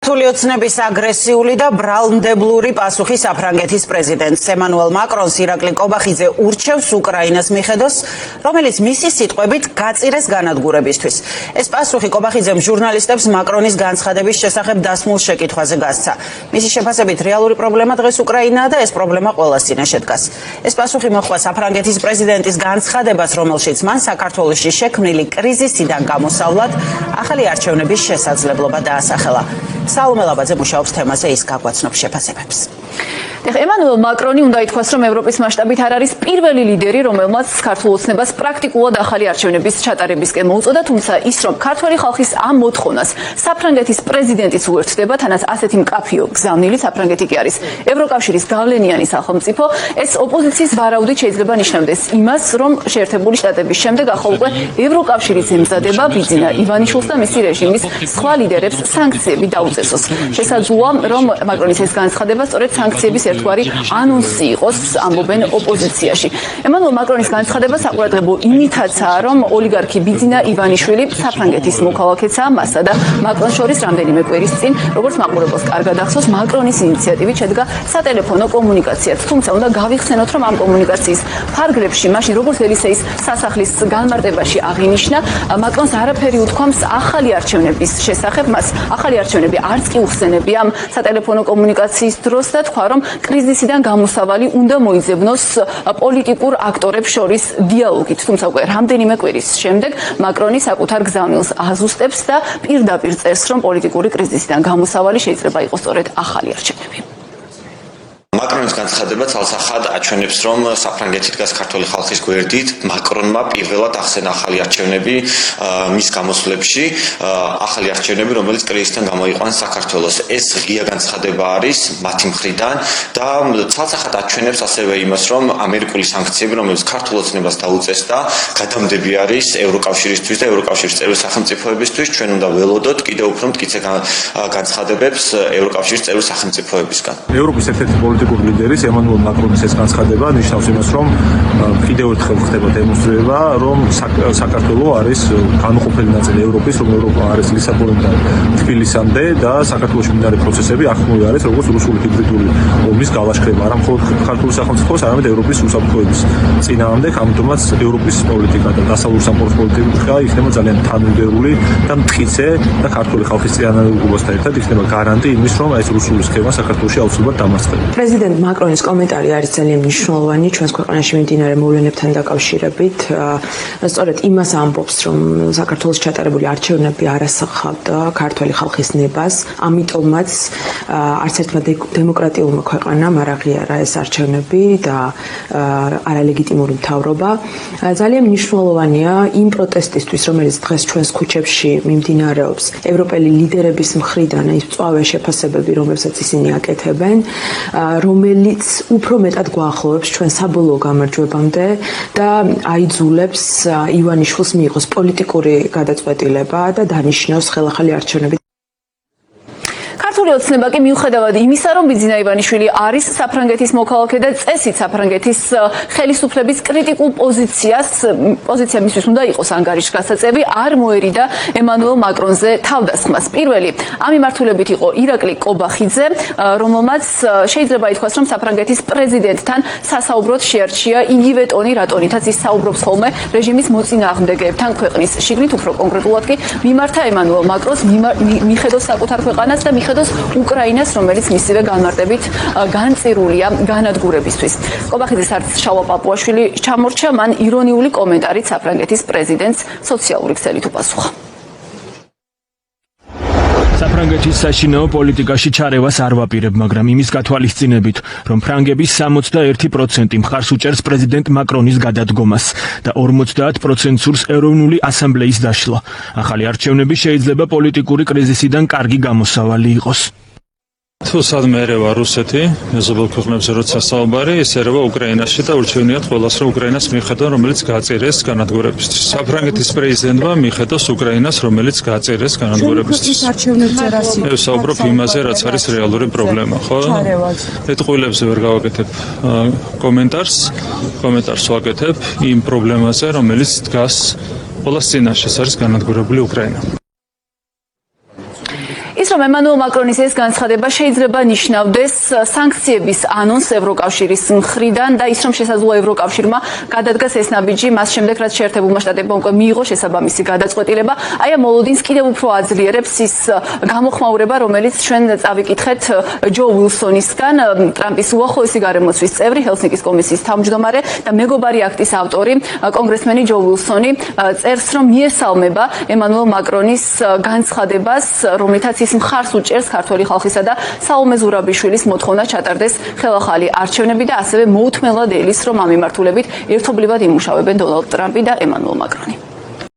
ქართული ოცნების აგრესიული და ბრალმდებლური პასუხი საფრანგეთის პრეზიდენტს ემანუელ მაკრონს ირაკლი კობახიძე ურჩევს უკრაინას მიხედოს, რომელიც მისი სიტყვებით გაწირეს განადგურებისთვის. ეს პასუხი კობახიძემ ჟურნალისტებს მაკრონის განცხადების შესახებ დასმულ შეკითხვაზე გასცა. მისი შეფასებით რეალური პრობლემა დღეს უკრაინაა და ეს პრობლემა ყველას წინაშე დგას. ეს პასუხი მოჰყვა საფრანგეთის პრეზიდენტის განცხადებას, რომელშიც მან საქართველოში შექმნილი კრიზისიდან გამოსავლად ახალი არჩევნების შესაძლებლობა დაასახელა. Salome Labadze მუშაობს თემაზე, ის გაგვაცნობს შეფასებებს. ემანუელ მაკრონი უნდა ითქვას, რომ ევროპის მასშტაბით არ არის პირველი ლიდერი, რომელმაც ქართულ ოცნებას პრაქტიკულად ახალი არჩევნების ჩატარებისკენ მოუწოდა, თუმცა ის, რომ ქართველი ხალხის ამ მოთხოვნას საფრანგეთის პრეზიდენტიც უერთდება, თანაც ასეთი მკაფიო გზავნილი საფრანგეთი კი არის ევროკავშირის გავლენიანი სახელმწიფო, ეს ოპოზიციის ვარაუდით შეიძლება ნიშნავდეს იმას, რომ შეერთებული შტატების შემდეგ ახლა უკვე ევროკავშირიც ემზადება ბიძინა ივანიშვილს და მისი რეჟიმის სხვა ლიდერებს სანქციები დაუწესოს. შესაძლოა, რომ მაკრონის ეს განცხადება სწორედ სანქციების ერთგვარი ანონსი იყოს, ამბობენ ოპოზიციაში. ემანუელ მაკრონის განცხადება საყურადღებო იმითაცაა, რომ ოლიგარქი ბიძინა ივანიშვილი საფრანგეთის მოქალაქეცაა, მასა და მაკრონს შორის რამდენიმე კვირის წინ, როგორც მაყურებელს კარგად ახსოვს, მაკრონის ინიციატივით შედგა სატელეფონო კომუნიკაციაც. თუმცა უნდა გავიხსენოთ, რომ ამ კომუნიკაციის ფარგლებში, მაშინ როგორც ელისეის სასახლის განმარტებაში აღინიშნა, მაკრონს არაფერი უთქვამს ახალი არჩევნების შესახებ, მას ახალი არჩევნები არც კი უხსენებია ამ სატელეფონო კომუნიკაციის დროს და თქვა, რომ კრიზისიდან გამოსავალი უნდა მოიძებნოს პოლიტიკურ აქტორებს შორის დიალოგით. თუმცა უკვე რამდენიმე კვირის შემდეგ მაკრონი საკუთარ გზავნილს აზუსტებს და პირდაპირ წერს, რომ პოლიტიკური კრიზისიდან გამოსავალი შეიძლება იყოს სწორედ ახალი არჩევნები. მაკრონის განცხადება ცალსახად აჩვენებს, რომ საფრანგეთი დგას ქართული ხალხის გვერდით. მაკრონმა პირველად ახსენა ახალი არჩევნები მის გამოსვლებში, ახალი არჩევნები, რომელიც კრიზისიდან გამოიყვანს საქართველოს. ეს ღია განცხადება არის მათი მხრიდან და ცალსახად აჩვენებს ასევე იმას, რომ ამერიკული სანქციები, რომელიც ქართულ ოცნებას დაუწესდა, გადამდები არის ევროკავშირისთვის და ევროკავშირის წევრი სახელმწიფოებისთვის. ჩვენ უნდა ველოდოთ კიდევ უფრო მტკიცე განცხადებებს ევროკავშირის წევრი სახელმწიფოებისგან. ევროპის ერთ-ერთი პოლიტიკური ლიდერის ემანუელ მაკრონის ეს განცხადება ნიშნავს იმას, რომ კიდევ ერთხელ ხდება დემონსტრირება, რომ საქართველო არის განუყოფელი ნაწილი ევროპის, რომ ევროპა არის ლისაბონიდან თბილისამდე და საქართველოში მიმდინარე პროცესები ახმოვი არის როგორც რუსული ჰიბრიდული ომის გალაშქრება, არა მხოლოდ ქართული სახელმწიფოს, არამედ ევროპის უსაფრთხოების წინააღმდეგ, ამიტომაც ევროპის პოლიტიკა და დასავლური სამყაროს პოლიტიკა იქნება ძალიან თანმიმდევრული და მტკიცე და ქართული ხალხის წინააღმდეგობასთან ერთად იქნება გარანტი იმის, რომ ეს რუსული სქემა საქართველოში აუცილებლად დამარცხდება. პრეზიდენტ მაკრონის კომენტარი არის ძალიან მნიშვნელოვანი ჩვენს ქვეყანაში მიმდინარე მოვლენებთან დაკავშირებით. სწორედ იმას ამბობს, რომ საქართველოს ჩატარებული არჩევნები არ ასახავდა ქართველი ხალხის ნებას, ამიტომაც არც ერთმა დემოკრატიულმა ქვეყანამ არ აღიარა ეს არჩევნები და არალეგიტიმური მთავრობა. ძალიან მნიშვნელოვანია იმ პროტესტისთვის, რომელიც დღეს ჩვენს ქუჩებში მიმდინარეობს, ევროპელი ლიდერების მხრიდან ის მწვავე შეფასებები, რომელსაც ისინი აკეთებენ, რომელიც უფრო მეტად გვაახლოვებს ჩვენ საბოლოო გამარჯვებამდე და აიძულებს ივანიშვილს მიიღოს პოლიტიკური გადაწყვეტილება და დანიშნოს ხელახალი არჩევნები. ქართული ოცნება კი მიუხედავად იმისა, რომ ბიძინა ივანიშვილი არის საფრანგეთის მოქალაქე და წესით საფრანგეთის ხელისუფლების კრიტიკულ პოზიცია მისთვის უნდა იყოს ანგარიშგასაწევი, არ მოერიდა ემანუელ მაკრონზე თავდასხმას. პირველი ამ მიმართულებით იყო ირაკლი კობახიძე, რომელმაც შეიძლება ითქვას, რომ საფრანგეთის პრეზიდენტთან სასაუბროდ შეარჩია იგივე ტონი, რატონითაც ის საუბრობს ხოლმე რეჟიმის მოწინააღმდეგეებთან ქვეყნის შიგნით, უფრო კონკრეტულად კი მიმართა ემანუელ მაკრონს, მიხედოს საკუთარ ქვეყანას და მიხედოს უკრაინას, რომელიც მისივე განმარტებით განწირულია განადგურებისთვის. კობახიძეს არც შავა პაპუაშვილი ჩამორჩა, მან ირონიული კომენტარით საფრანგეთის პრეზიდენტს სოციალური ქსელით უპასუხა. საფრანგეთის საშინაო პოლიტიკაში ჩარევას არ ვაპირებ, მაგრამ იმის გათვალისწინებით, რომ ფრანგების 61% მხარს უჭერს პრეზიდენტ მაკრონის გადადგომას და 50% სურს ეროვნული ასამბლეის დაშლა. ახალი არჩევნები შეიძლება პოლიტიკური კრიზისიდან კარგი გამოსავალი იყოს. თუ სადმე ერევა რუსეთი, მეზობელ ქვეყნებზე როცა საუბარი, ეს ერევა უკრაინაში და ურჩევნიათ ყველას, რომ უკრაინას მიხედონ, რომელიც გააწირეს განადგურებისთვის. საფრანგეთის პრეზიდენტმა მიხედოს უკრაინას, რომელიც გააწირეს განადგურებისთვის. მე ვსაუბრობ იმაზე, რაც არის რეალური პრობლემა, ხო? ეტყვილებზე ვერ გავაკეთებ კომენტარს ვაკეთებ იმ პრობლემაზე, რომელიც დგას ყველას წინაშე, ეს არის განადგურებული უკრაინა. რომ ემანუელ მაკრონის ეს განცხადება შეიძლება ნიშნავდეს სანქციების ანონს ევროკავშირის მხრიდან და ის რომ შესაძლოა ევროკავშირმა გადადგას ეს ნაბიჯი მას შემდეგ რაც შეერთებულმა შტატებმა უკვე მიიღო შესაბამისი გადაწყვეტილება. აი ამ მოლოდინს კიდევ უფრო აძლიერებს ის გამოხმაურება, რომელიც ჩვენ წავიკითხეთ ჯო უილსონისგან, ტრამპის უახლოესი გარემოცვის წევრი, ჰელსინკის კომისიის თავმჯდომარე და მეგობარი აქტის ავტორი, კონგრესმენი ჯო უილსონი წერს, რომ მიესალმება ემანუელ მაკრონის განცხადებას, რომლითაც ის მხარს უჭერს ქართველი ხალხისა და საულმე ზურაბიშვილის მოთხოვნა ჩატარდეს ხელახალი არჩევნები და ასევე მოუთმენლად ელის, რომ ამ მიმართულებით ერთობლივად იმუშავებენ დონალდ ტრამპი და ემანუელ მაკრონი.